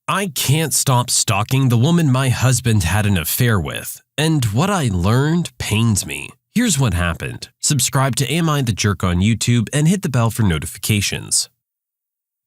I can't stop stalking the woman my husband had an affair with, and what I learned pains me. Here's what happened. Subscribe to Am I the Jerk on YouTube and hit the bell for notifications.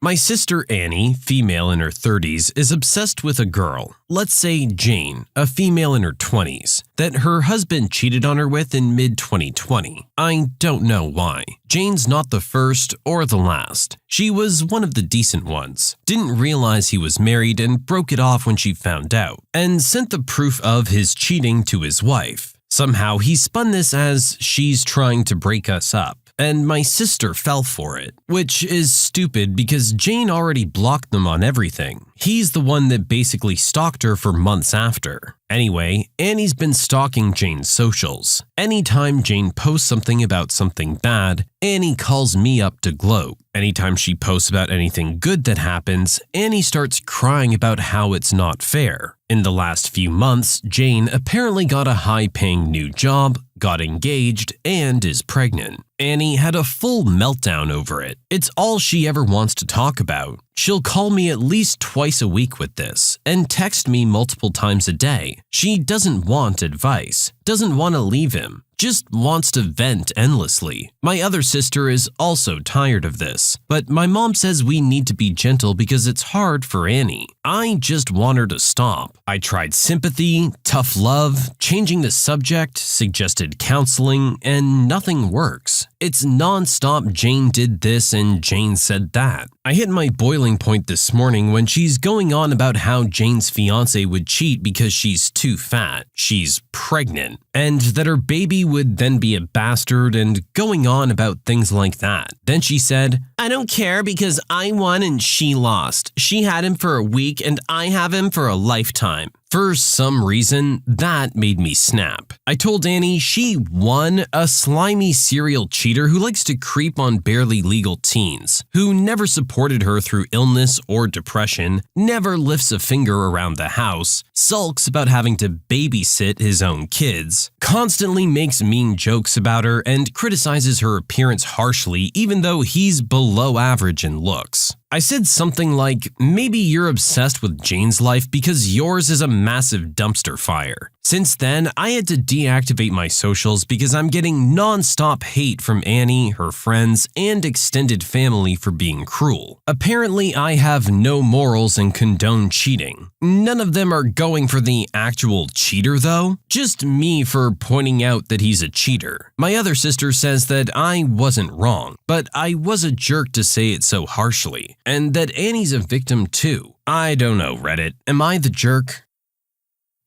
My sister Annie, female in her 30s, is obsessed with a girl, let's say Jane, a female in her 20s, that her husband cheated on her with in mid-2020. I don't know why. Jane's not the first or the last. She was one of the decent ones, didn't realize he was married and broke it off when she found out, and sent the proof of his cheating to his wife. Somehow he spun this as she's trying to break us up. And my sister fell for it, which is stupid because Jane already blocked them on everything. He's the one that basically stalked her for months after. Anyway, Annie's been stalking Jane's socials. Anytime Jane posts something about something bad, Annie calls me up to gloat. Anytime she posts about anything good that happens, Annie starts crying about how it's not fair. In the last few months, Jane apparently got a high-paying new job, got engaged, and is pregnant. Annie had a full meltdown over it. It's all she ever wants to talk about. She'll call me at least twice a week with this, and text me multiple times a day. She doesn't want advice, doesn't want to leave him, just wants to vent endlessly. My other sister is also tired of this, but my mom says we need to be gentle because it's hard for Annie. I just want her to stop. I tried sympathy, tough love, changing the subject, suggested counseling, and nothing works. It's non-stop Jane did this and Jane said that. I hit my boiling point this morning when she's going on about how Jane's fiance would cheat because she's too fat, she's pregnant, and that her baby would then be a bastard and going on about things like that. Then she said, "I don't care because I won and she lost. She had him for a week and I have him for a lifetime." For some reason, that made me snap. I told Annie she won, a slimy serial cheater who likes to creep on barely legal teens, who never supported her through illness or depression, never lifts a finger around the house, sulks about having to babysit his own kids, constantly makes mean jokes about her, and criticizes her appearance harshly even though he's below average in looks. I said something like, maybe you're obsessed with Jane's life because yours is a massive dumpster fire. Since then, I had to deactivate my socials because I'm getting non-stop hate from Annie, her friends, and extended family for being cruel. Apparently, I have no morals and condone cheating. None of them are going for the actual cheater though, just me for pointing out that he's a cheater. My other sister says that I wasn't wrong, but I was a jerk to say it so harshly, and that Annie's a victim too. I don't know, Reddit. Am I the jerk?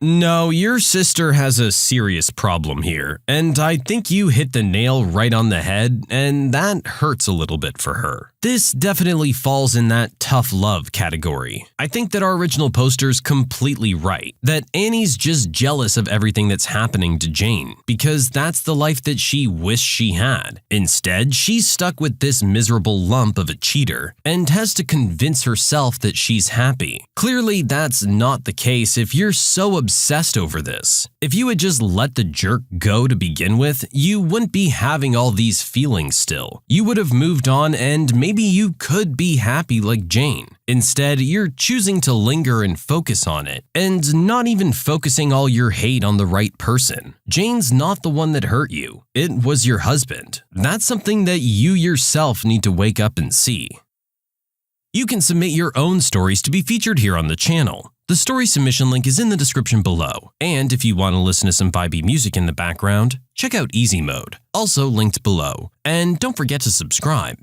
No, your sister has a serious problem here, and I think you hit the nail right on the head, and that hurts a little bit for her. This definitely falls in that tough love category. I think that our original poster's completely right, that Annie's just jealous of everything that's happening to Jane, because that's the life that she wished she had. Instead, she's stuck with this miserable lump of a cheater, and has to convince herself that she's happy. Clearly, that's not the case if you're so obsessed over this. If you had just let the jerk go to begin with, you wouldn't be having all these feelings still. You would have moved on and maybe you could be happy like Jane. Instead, you're choosing to linger and focus on it, and not even focusing all your hate on the right person. Jane's not the one that hurt you. It was your husband. That's something that you yourself need to wake up and see. You can submit your own stories to be featured here on the channel. The story submission link is in the description below, and if you want to listen to some vibey music in the background, check out easymode, also linked below, and don't forget to subscribe.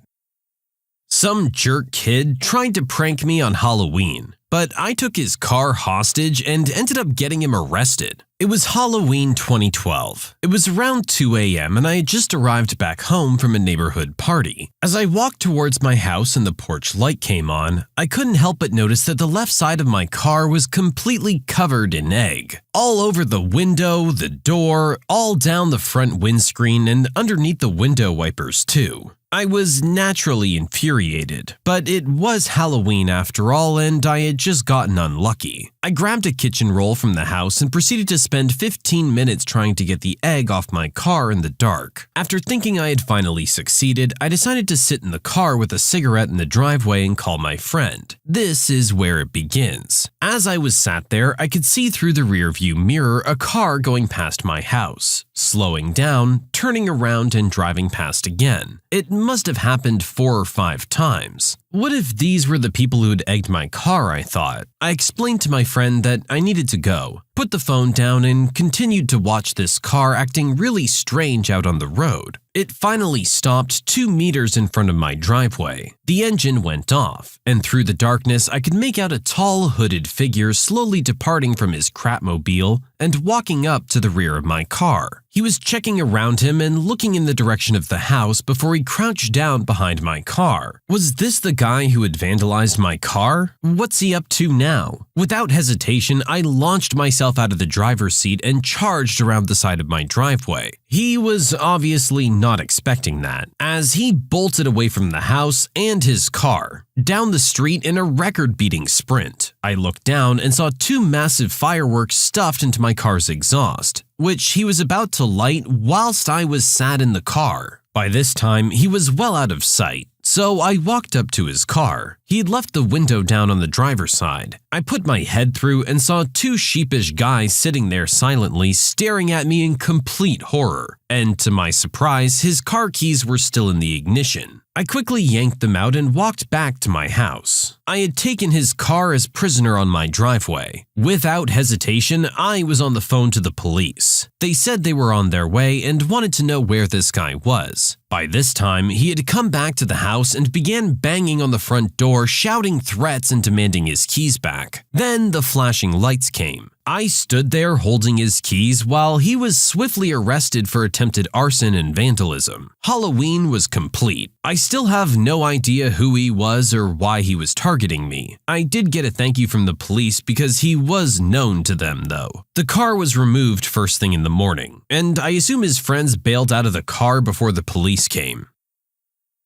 Some jerk kid tried to prank me on Halloween, but I took his car hostage and ended up getting him arrested. It was Halloween 2012. It was around 2 a.m. and I had just arrived back home from a neighborhood party. As I walked towards my house and the porch light came on, I couldn't help but notice that the left side of my car was completely covered in egg. All over the window, the door, all down the front windscreen, and underneath the window wipers too. I was naturally infuriated, but it was Halloween after all and I had just gotten unlucky. I grabbed a kitchen roll from the house and proceeded to spend 15 minutes trying to get the egg off my car in the dark. After thinking I had finally succeeded, I decided to sit in the car with a cigarette in the driveway and call my friend. This is where it begins. As I was sat there, I could see through the rearview mirror a car going past my house, slowing down, turning around and driving past again. It must have happened 4 or 5 times. What if these were the people who had egged my car, I thought. I explained to my friend that I needed to go, put the phone down and continued to watch this car acting really strange out on the road. It finally stopped 2 meters in front of my driveway. The engine went off, and through the darkness I could make out a tall hooded figure slowly departing from his crapmobile and walking up to the rear of my car. He was checking around him and looking in the direction of the house before he crouched down behind my car. Was this the guy who had vandalized my car? What's he up to now? Without hesitation, I launched myself out of the driver's seat and charged around the side of my driveway. He was obviously not expecting that, as he bolted away from the house and his car, down the street in a record-beating sprint. I looked down and saw 2 massive fireworks stuffed into my car's exhaust, which he was about to light whilst I was sat in the car. By this time, he was well out of sight, so I walked up to his car. He had left the window down on the driver's side. I put my head through and saw 2 sheepish guys sitting there silently staring at me in complete horror. And to my surprise, his car keys were still in the ignition. I quickly yanked them out and walked back to my house. I had taken his car as prisoner on my driveway. Without hesitation, I was on the phone to the police. They said they were on their way and wanted to know where this guy was. By this time, he had come back to the house and began banging on the front door, shouting threats and demanding his keys back. Then the flashing lights came. I stood there holding his keys while he was swiftly arrested for attempted arson and vandalism. Halloween was complete. I still have no idea who he was or why he was targeting me. I did get a thank you from the police because he was known to them though. The car was removed first thing in the morning, and I assume his friends bailed out of the car before the police came.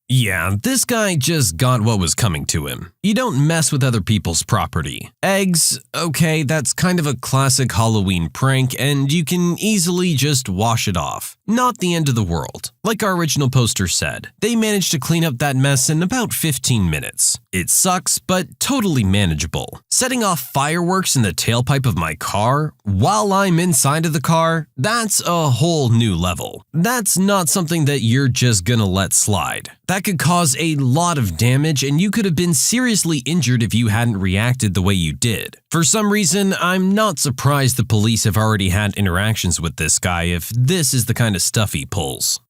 Yeah, this guy just got what was coming to him. You don't mess with other people's property. Eggs, okay, that's kind of a classic Halloween prank and you can easily just wash it off. Not the end of the world. Like our original poster said, they managed to clean up that mess in about 15 minutes. It sucks, but totally manageable. Setting off fireworks in the tailpipe of my car while I'm inside of the car, that's a whole new level. That's not something that you're just gonna let slide. That could cause a lot of damage and you could have been seriously injured if you hadn't reacted the way you did. For some reason, I'm not surprised the police have already had interactions with this guy if this is the kind of stuff he pulls.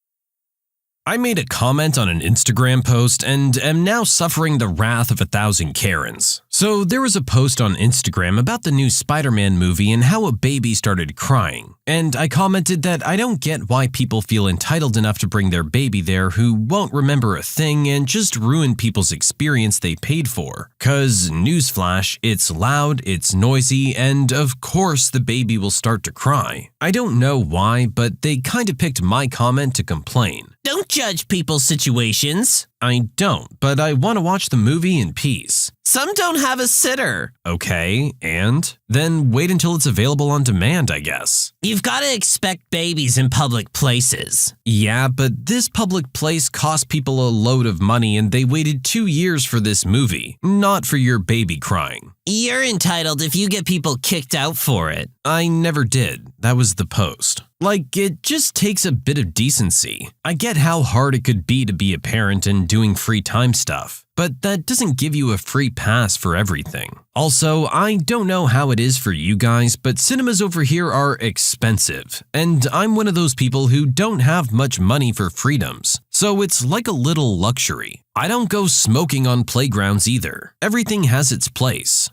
I made a comment on an Instagram post and am now suffering the wrath of 1,000 Karens. So there was a post on Instagram about the new Spider-Man movie and how a baby started crying. And I commented that I don't get why people feel entitled enough to bring their baby there who won't remember a thing and just ruin people's experience they paid for. 'Cause newsflash, it's loud, it's noisy, and of course the baby will start to cry. I don't know why, but they kind of picked my comment to complain. Don't judge people's situations. I don't, but I want to watch the movie in peace. Some don't have a sitter. Okay, and? Then wait until it's available on demand, I guess. You've got to expect babies in public places. Yeah, but this public place cost people a load of money and they waited 2 years for this movie, not for your baby crying. You're entitled if you get people kicked out for it. I never did. That was the post. Like, it just takes a bit of decency. I get how hard it could be to be a parent and doing free time stuff, but that doesn't give you a free pass for everything. Also, I don't know how it is for you guys, but cinemas over here are expensive, and I'm one of those people who don't have much money for freedoms, so it's like a little luxury. I don't go smoking on playgrounds either. Everything has its place.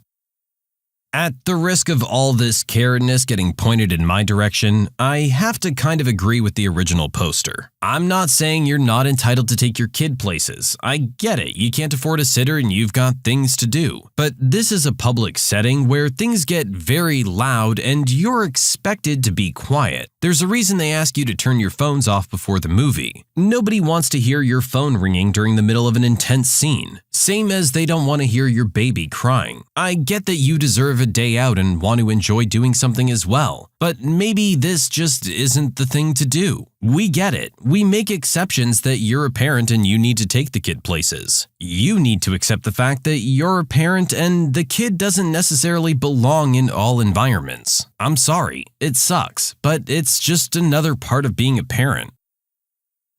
At the risk of all this Karenness getting pointed in my direction, I have to kind of agree with the original poster. I'm not saying you're not entitled to take your kid places. I get it, you can't afford a sitter and you've got things to do. But this is a public setting where things get very loud and you're expected to be quiet. There's a reason they ask you to turn your phones off before the movie. Nobody wants to hear your phone ringing during the middle of an intense scene. Same as they don't want to hear your baby crying. I get that you deserve a day out and want to enjoy doing something as well, but maybe this just isn't the thing to do. We get it. We make exceptions that you're a parent and you need to take the kid places. You need to accept the fact that you're a parent and the kid doesn't necessarily belong in all environments. I'm sorry, it sucks, but it's just another part of being a parent.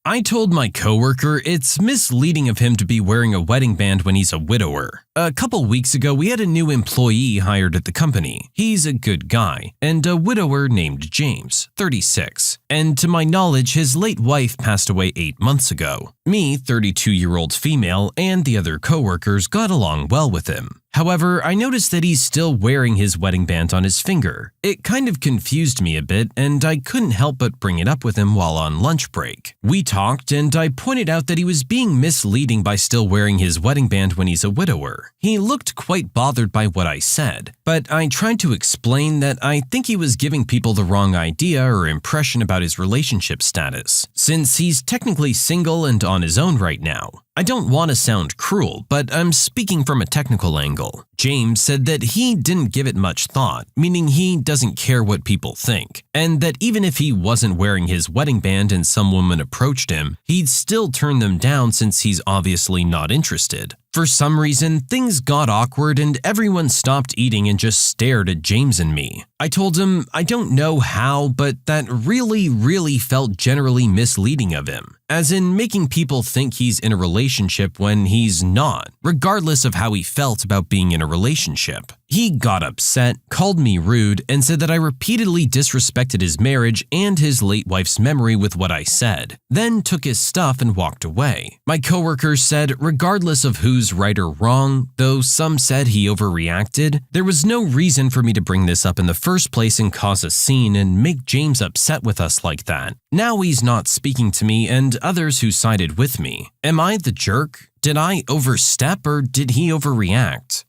I told my coworker it's misleading of him to be wearing a wedding band when he's a widower. A couple weeks ago, we had a new employee hired at the company. He's a good guy, and a widower named James, 36. And to my knowledge, his late wife passed away 8 months ago. Me, 32-year-old female, and the other coworkers got along well with him. However, I noticed that he's still wearing his wedding band on his finger. It kind of confused me a bit, and I couldn't help but bring it up with him while on lunch break. We talked, and I pointed out that he was being misleading by still wearing his wedding band when he's a widower. He looked quite bothered by what I said, but I tried to explain that I think he was giving people the wrong idea or impression about his relationship status, since he's technically single and on his own right now. I don't want to sound cruel, but I'm speaking from a technical angle. James said that he didn't give it much thought, meaning he doesn't care what people think, and that even if he wasn't wearing his wedding band and some woman approached him, he'd still turn them down since he's obviously not interested. For some reason, things got awkward and everyone stopped eating and just stared at James and me. I told him I don't know how, but that really felt generally misleading of him, as in making people think he's in a relationship when he's not, regardless of how he felt about being in a relationship. He got upset, called me rude, and said that I repeatedly disrespected his marriage and his late wife's memory with what I said, then took his stuff and walked away. My coworkers said regardless of who's right or wrong, though some said he overreacted, there was no reason for me to bring this up in the first place and cause a scene and make James upset with us like that. Now he's not speaking to me and others who sided with me. Am I the jerk? Did I overstep or did he overreact?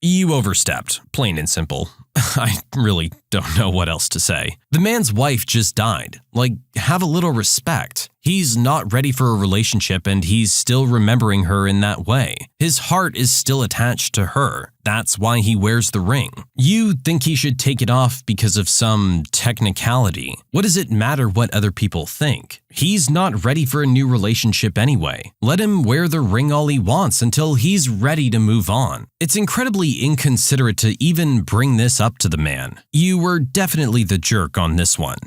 You overstepped, plain and simple. I really don't know what else to say. The man's wife just died. Like, have a little respect. He's not ready for a relationship and he's still remembering her in that way. His heart is still attached to her. That's why he wears the ring. You think he should take it off because of some technicality. What does it matter what other people think? He's not ready for a new relationship anyway. Let him wear the ring all he wants until he's ready to move on. It's incredibly inconsiderate to even bring this up to the man. You were definitely the jerk on this one.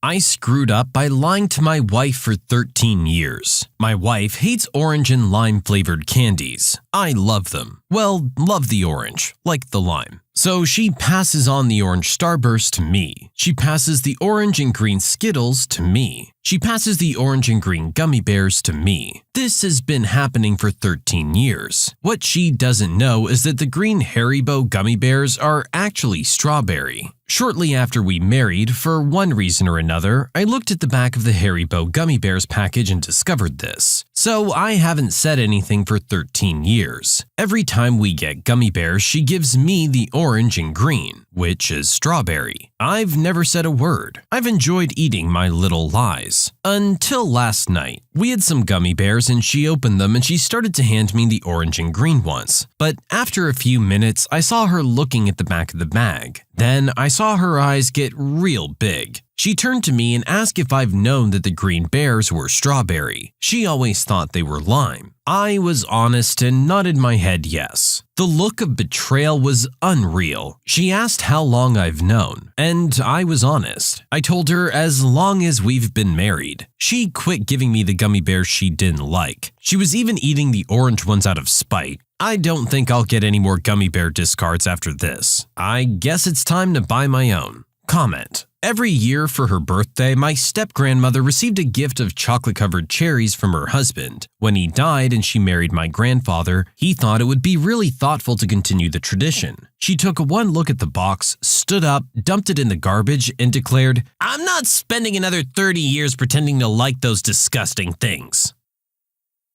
I screwed up by lying to my wife for 13 years. My wife hates orange and lime flavored candies. I love them. Well, love the orange, like the lime. So she passes on the orange Starburst to me. She passes the orange and green Skittles to me. She passes the orange and green gummy bears to me. This has been happening for 13 years. What she doesn't know is that the green Haribo gummy bears are actually strawberry. Shortly after we married, for one reason or another, I looked at the back of the Haribo gummy bears package and discovered this. So I haven't said anything for 13 years. Every time we get gummy bears, she gives me the orange and green, which is strawberry. I've never said a word. I've enjoyed eating my little lies. Until last night. We had some gummy bears and she opened them and she started to hand me the orange and green ones. But after a few minutes, I saw her looking at the back of the bag. Then I saw her eyes get real big. She turned to me and asked if I've known that the green bears were strawberry. She always thought they were lime. I was honest and nodded my head yes. The look of betrayal was unreal. She asked how long I've known, and I was honest. I told her as long as we've been married. She quit giving me the gummy bears she didn't like. She was even eating the orange ones out of spite. I don't think I'll get any more gummy bear discards after this. I guess it's time to buy my own. Comment. Every year for her birthday, my step-grandmother received a gift of chocolate-covered cherries from her husband. When he died and she married my grandfather, he thought it would be really thoughtful to continue the tradition. She took one look at the box, stood up, dumped it in the garbage, and declared, "I'm not spending another 30 years pretending to like those disgusting things."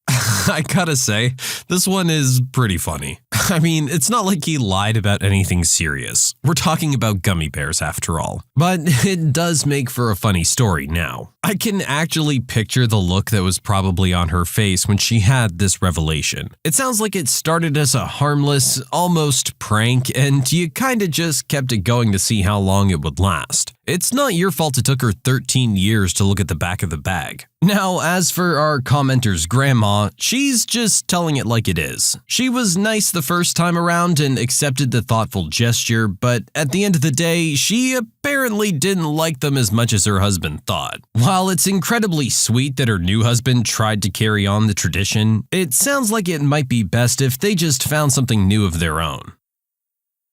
I gotta say, this one is pretty funny. I mean, it's not like he lied about anything serious. We're talking about gummy bears after all. But it does make for a funny story now. I can actually picture the look that was probably on her face when she had this revelation. It sounds like it started as a harmless, almost prank, and you kinda just kept it going to see how long it would last. It's not your fault it took her 13 years to look at the back of the bag. Now, as for our commenter's grandma, she's just telling it like it is. She was nice the first time around and accepted the thoughtful gesture, but at the end of the day, she apparently didn't like them as much as her husband thought. While it's incredibly sweet that her new husband tried to carry on the tradition, it sounds like it might be best if they just found something new of their own.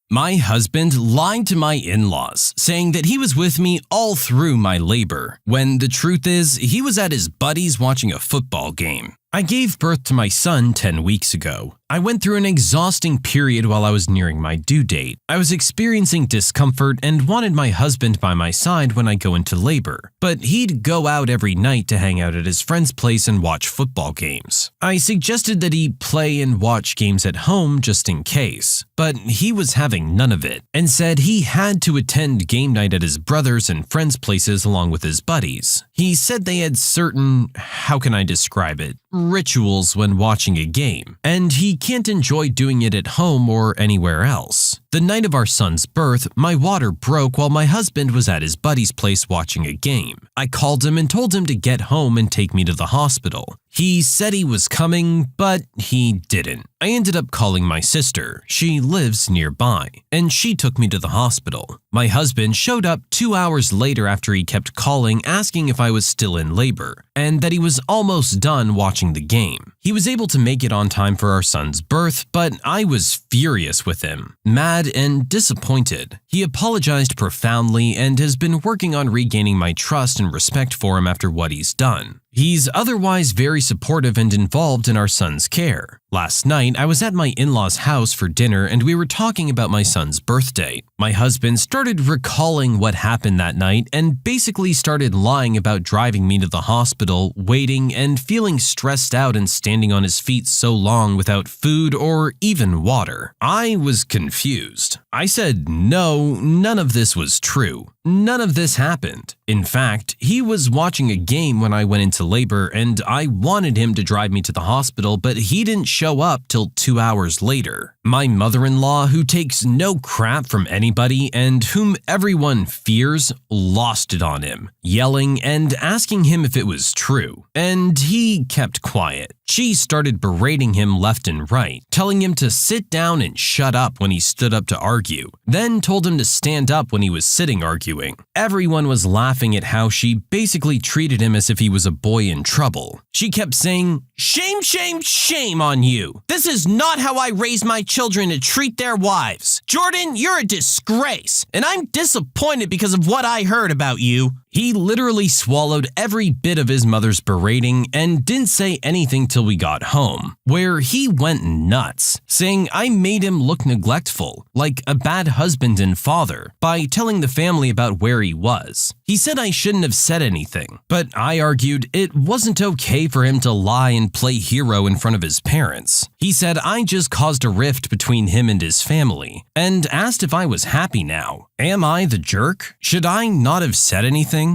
My husband lied to my in-laws, saying that he was with me all through my labor, when the truth is, he was at his buddies watching a football game. I gave birth to my son 10 weeks ago. I went through an exhausting period while I was nearing my due date. I was experiencing discomfort and wanted my husband by my side when I go into labor, but he'd go out every night to hang out at his friend's place and watch football games. I suggested that he play and watch games at home just in case, but he was having none of it and said he had to attend game night at his brother's and friends' places along with his buddies. He said they had certain, how can I describe it, rituals when watching a game, and he can't enjoy doing it at home or anywhere else. The night of our son's birth, my water broke while my husband was at his buddy's place watching a game. I called him and told him to get home and take me to the hospital. He said he was coming, but he didn't. I ended up calling my sister. She lives nearby, and she took me to the hospital. My husband showed up 2 hours later after he kept calling asking if I was still in labor, and that he was almost done watching the game. He was able to make it on time for our son's birth, but I was furious with him, mad and disappointed. He apologized profoundly and has been working on regaining my trust and respect for him after what he's done. He's otherwise very supportive and involved in our son's care. Last night, I was at my in-laws' house for dinner and we were talking about my son's birthday. My husband started recalling what happened that night and basically started lying about driving me to the hospital, waiting, and feeling stressed out and standing on his feet so long without food or even water. I was confused. I said no, none of this was true. None of this happened. In fact, he was watching a game when I went into labor and I wanted him to drive me to the hospital, but he didn't show up till 2 hours later. My mother-in-law, who takes no crap from anybody and whom everyone fears, lost it on him, yelling and asking him if it was true. And he kept quiet. She started berating him left and right, telling him to sit down and shut up when he stood up to argue, then told him to stand up when he was sitting arguing. Everyone was laughing at how she basically treated him as if he was a boy in trouble. She kept saying, "Shame, shame, shame on you. This is not how I raise my children to treat their wives. Jordan, you're a disgrace, and I'm disappointed because of what I heard about you." He literally swallowed every bit of his mother's berating and didn't say anything till we got home, where he went nuts, saying I made him look neglectful, like a bad husband and father, by telling the family about where he was. He said I shouldn't have said anything, but I argued it wasn't okay for him to lie and play hero in front of his parents. He said I just caused a rift between him and his family, and asked if I was happy now. Am I the jerk? Should I not have said anything?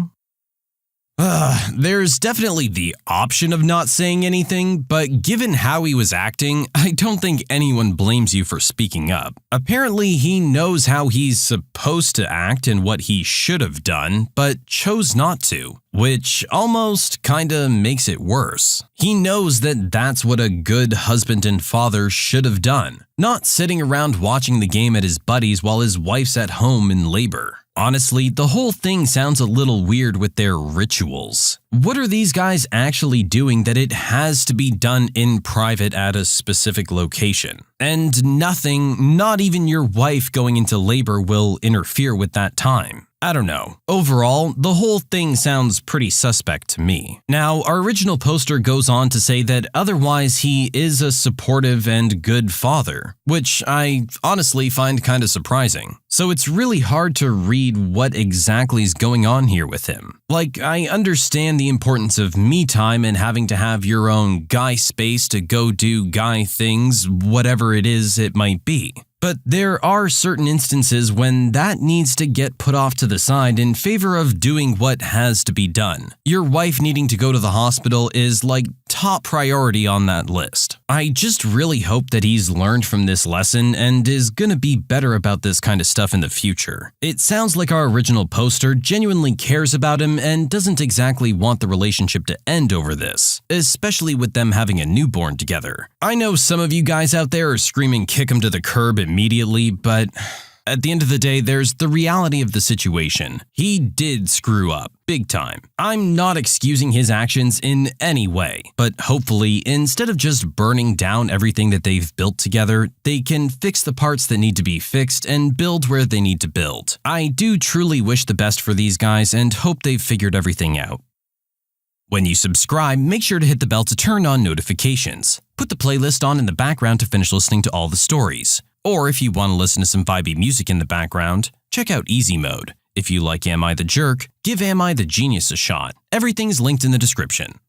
There's definitely the option of not saying anything, but given how he was acting, I don't think anyone blames you for speaking up. Apparently, he knows how he's supposed to act and what he should have done, but chose not to, which almost kinda makes it worse. He knows that that's what a good husband and father should have done, not sitting around watching the game at his buddies while his wife's at home in labor. Honestly, the whole thing sounds a little weird with their rituals. What are these guys actually doing that it has to be done in private at a specific location? And nothing, not even your wife going into labor, will interfere with that time. I don't know. Overall, the whole thing sounds pretty suspect to me. Now, our original poster goes on to say that otherwise he is a supportive and good father, which I honestly find kind of surprising. So it's really hard to read what exactly is going on here with him. Like, I understand the importance of me time and having to have your own guy space to go do guy things, whatever it is it might be. But there are certain instances when that needs to get put off to the side in favor of doing what has to be done. Your wife needing to go to the hospital is like top priority on that list. I just really hope that he's learned from this lesson and is gonna be better about this kind of stuff in the future. It sounds like our original poster genuinely cares about him and doesn't exactly want the relationship to end over this, especially with them having a newborn together. I know some of you guys out there are screaming kick him to the curb immediately, but at the end of the day, there's the reality of the situation. He did screw up, big time. I'm not excusing his actions in any way, but hopefully, instead of just burning down everything that they've built together, they can fix the parts that need to be fixed and build where they need to build. I do truly wish the best for these guys and hope they've figured everything out. When you subscribe, make sure to hit the bell to turn on notifications. Put the playlist on in the background to finish listening to all the stories. Or if you want to listen to some vibey music in the background, check out easymode. If you like Am I the Jerk, give Am I the Genius a shot. Everything's linked in the description.